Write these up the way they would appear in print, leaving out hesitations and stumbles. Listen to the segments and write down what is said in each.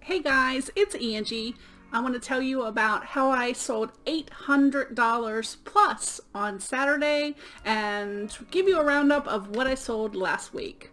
Hey guys, it's Angie. I want to tell you about how I sold $800 plus on Saturday and give you a roundup of what I sold last week.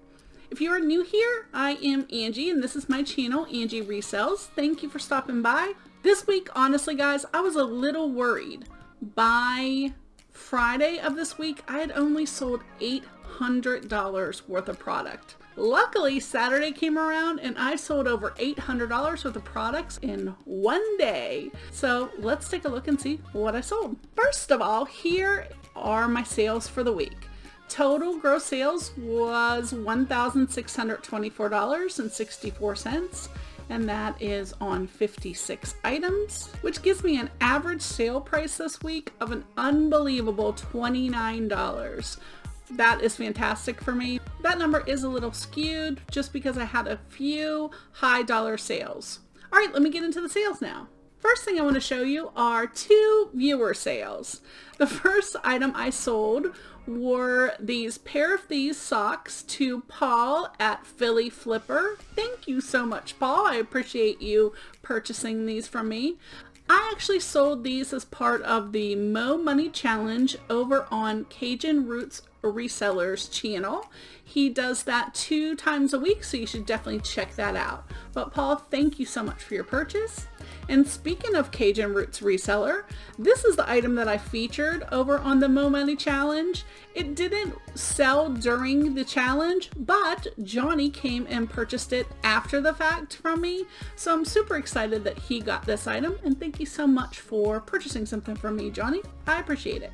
If you are new here, I am Angie and this is my channel, Angie Resells. Thank you for stopping by. This week, honestly guys, I was a little worried. By Friday of this week, I had only sold $800 worth of product. Luckily, Saturday came around and I sold over $800 worth of products in one day. So let's take a look and see what I sold. First of all, here are my sales for the week. Total gross sales was $1,624.64, and that is on 56 items, which gives me an average sale price this week of an unbelievable $29. That is fantastic for me. That number is a little skewed just because I had a few high dollar sales. All right, let me get into the sales now. First thing I want to show you are two viewer sales. The first item I sold were these pair of these socks to Paul at Philly Flipper. Thank you so much, Paul. I appreciate you purchasing these from me. I actually sold these as part of the Mo Money Challenge over on Cajun Roots Resellers channel. He does that 2 times a week, so you should definitely check that out. But Paul, thank you so much for your purchase. And speaking of Cajun Roots Reseller, this is the item that I featured over on the Mo Money Challenge. It didn't sell during the challenge, but Johnny came and purchased it after the fact from me. So I'm super excited that he got this item, and thank you so much for purchasing something from me, Johnny. I appreciate it.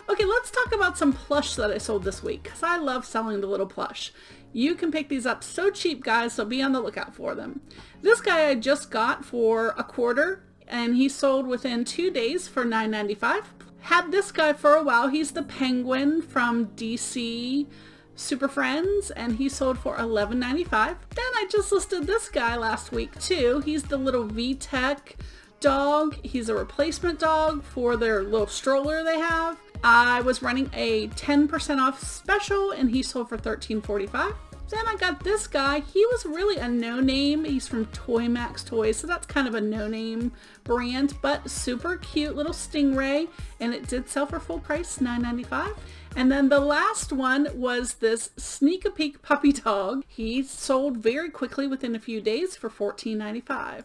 Okay, let's talk about some plush that I sold this week, because I love selling the little plush. You can pick these up so cheap, guys, so be on the lookout for them. This guy I just got for $1.25, and he sold within 2 days for $9.95. Had this guy for a while. He's the penguin from DC Super Friends, and he sold for $11.95. Then I just listed this guy last week too. He's the little VTech dog. He's a replacement dog for their little stroller they have. I was running a 10% off special and he sold for $13.45. Then I got this guy. He was really a no-name. He's from Toy Max Toys, so that's kind of a no-name brand, but super cute little stingray, and it did sell for full price, $9.95. And then the last one was this Sneak-a-Peek puppy dog. He sold very quickly within a few days for $14.95.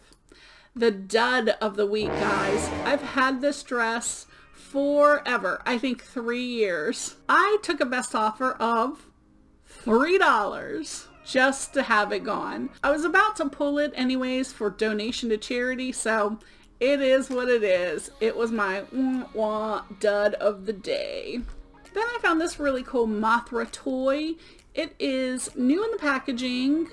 The dud of the week, guys. I've had this dress forever. I think 3 years. I took a best offer of $3 just to have it gone. I was about to pull it anyways for donation to charity, so it is what it is. It was my dud of the day. Then I found this really cool Mothra toy. It is new in the packaging,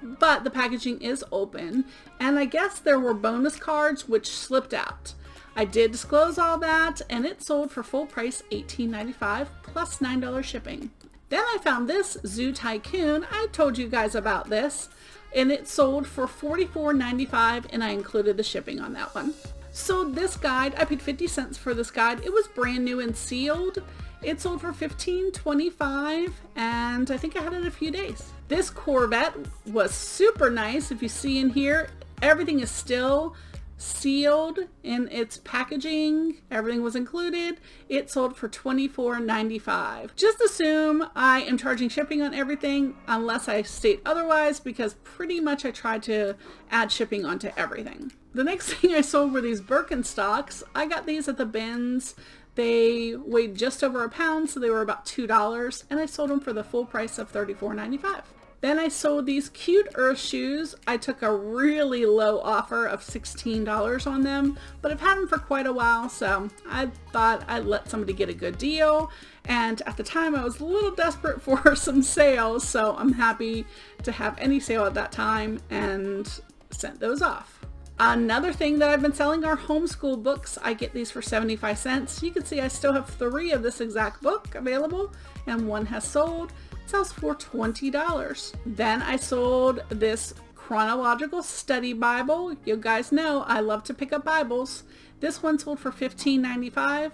but the packaging is open, and I guess there were bonus cards which slipped out. I did disclose all that, and it sold for full price $18.95 plus $9 shipping. Then I found this Zoo Tycoon. I told you guys about this, and it sold for $44.95, and I included the shipping on that one. So this guide, I paid 50 cents for this guide. It was brand new and sealed. It sold for $15.25, and I think I had it a few days. This Corvette was super nice. If you see in here, everything is still sealed in its packaging. Everything was included. It sold for $24.95. Just assume I am charging shipping on everything unless I state otherwise, because pretty much I tried to add shipping onto everything. The next thing I sold were these Birkenstocks. I got these at the bins. They weighed just over a pound, so they were about $2, and I sold them for the full price of $34.95. Then I sold these cute Earth shoes. I took a really low offer of $16 on them, but I've had them for quite a while, so I thought I'd let somebody get a good deal. And at the time I was a little desperate for some sales, so I'm happy to have any sale at that time and sent those off. Another thing that I've been selling are homeschool books. I get these for 75 cents. You can see I still have 3 of this exact book available, and 1 has sold. It sells for $20. Then I sold this chronological study Bible. You guys know I love to pick up Bibles. This one sold for $15.95,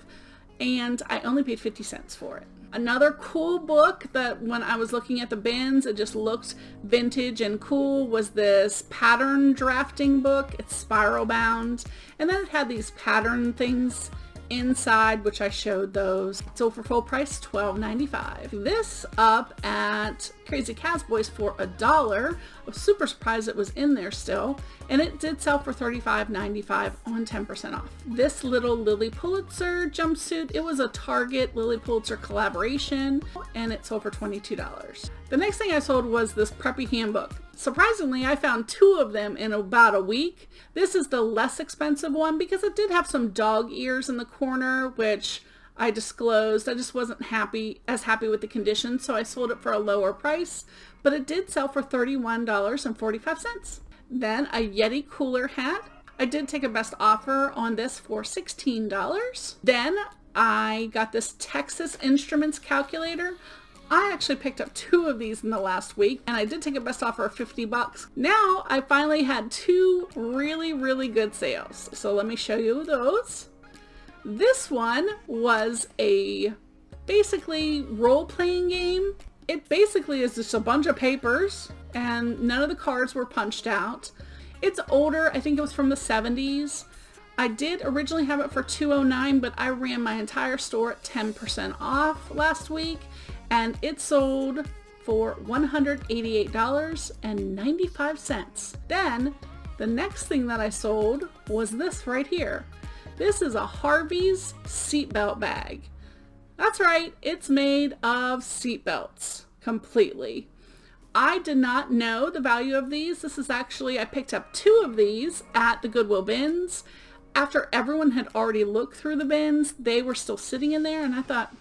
and I only paid 50 cents for it. Another cool book that when I was looking at the bins, it just looked vintage and cool, was this pattern drafting book. It's spiral bound. And then it had these pattern things inside, which I showed those. Sold for full price, $12.95. This up at Crazy Cowboys for $1. I was super surprised it was in there still, and it did sell for $35.95 on 10% off. This little Lily Pulitzer jumpsuit, it was a Target Lily Pulitzer collaboration, and it sold for $22. The next thing I sold was this preppy handbook. Surprisingly, I found 2 of them in about a week. This is the less expensive one because it did have some dog ears in the corner, which I disclosed. I just wasn't as happy with the condition, so I sold it for a lower price, but it did sell for $31.45. Then a Yeti cooler hat. I did take a best offer on this for $16. Then I got this Texas Instruments calculator. I actually picked up 2 of these in the last week, and I did take a best offer of $50. Now I finally had 2 really, really good sales. So let me show you those. This one was a basically role-playing game. It basically is just a bunch of papers, and none of the cards were punched out. It's older. I think it was from the 70s. I did originally have it for $209, but I ran my entire store at 10% off last week, and it sold for $188.95. Then the next thing that I sold was this right here. This is a Harvey's seatbelt bag. That's right, it's made of seatbelts completely. I did not know the value of these. This is actually, I picked up 2 of these at the Goodwill bins. After everyone had already looked through the bins, they were still sitting in there, and I thought,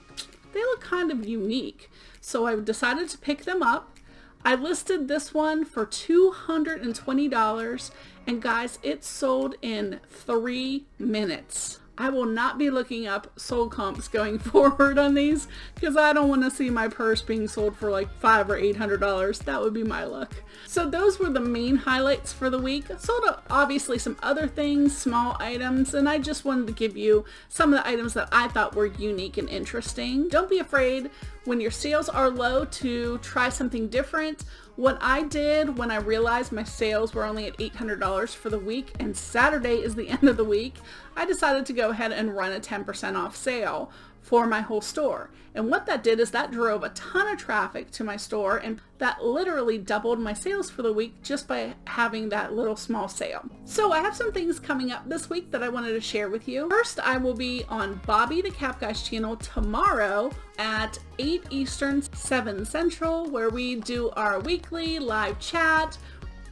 they look kind of unique. So I decided to pick them up. I listed this one for $220, and guys, it sold in 3 minutes. I will not be looking up sold comps going forward on these because I don't want to see my purse being sold for like $500 or $800. That would be my luck. So those were the main highlights for the week. I sold obviously some other things, small items, and I just wanted to give you some of the items that I thought were unique and interesting. Don't be afraid when your sales are low to try something different. What I did when I realized my sales were only at $800 for the week and Saturday is the end of the week, I decided to go ahead and run a 10% off sale for my whole store. And what that did is that drove a ton of traffic to my store, and that literally doubled my sales for the week just by having that little small sale. So I have some things coming up this week that I wanted to share with you. First, I will be on Bobby the Cap Guy's channel tomorrow at 8 Eastern, 7 Central, where we do our weekly live chat.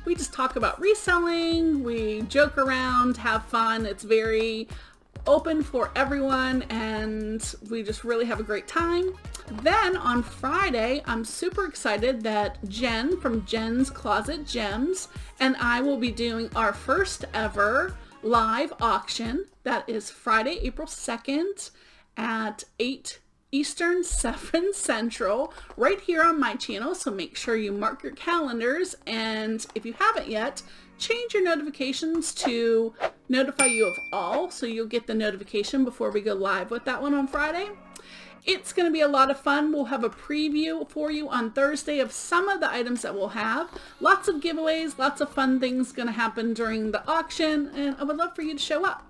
We just talk about reselling, we joke around, have fun. It's very open for everyone, and we just really have a great time. Then on Friday, I'm super excited that Jen from Jen's Closet Gems and I will be doing our first ever live auction. That is Friday, April 2nd at 8 Eastern, 7 Central, right here on my channel. So make sure you mark your calendars, and if you haven't yet, change your notifications to notify you of all, so you'll get the notification before we go live with that one on Friday. It's going to be a lot of fun. We'll have a preview for you on Thursday of some of the items that we'll have. Lots of giveaways, lots of fun things going to happen during the auction, and I would love for you to show up.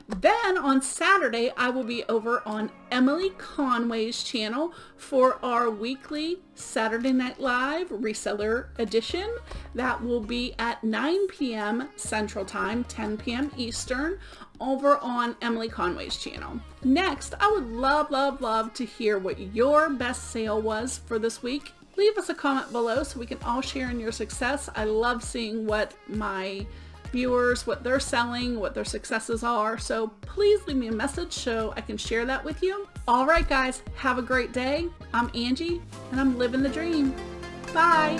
Then on Saturday, I will be over on Emily Conway's channel for our weekly Saturday Night Live Reseller Edition. That will be at 9 p.m. Central Time, 10 p.m. Eastern, over on Emily Conway's channel. Next, I would love to hear what your best sale was for this week. Leave us a comment below so we can all share in your success. I love seeing what my viewers, what they're selling, what their successes are. So please leave me a message so I can share that with you. All right, guys, have a great day. I'm Angie, and I'm living the dream. Bye.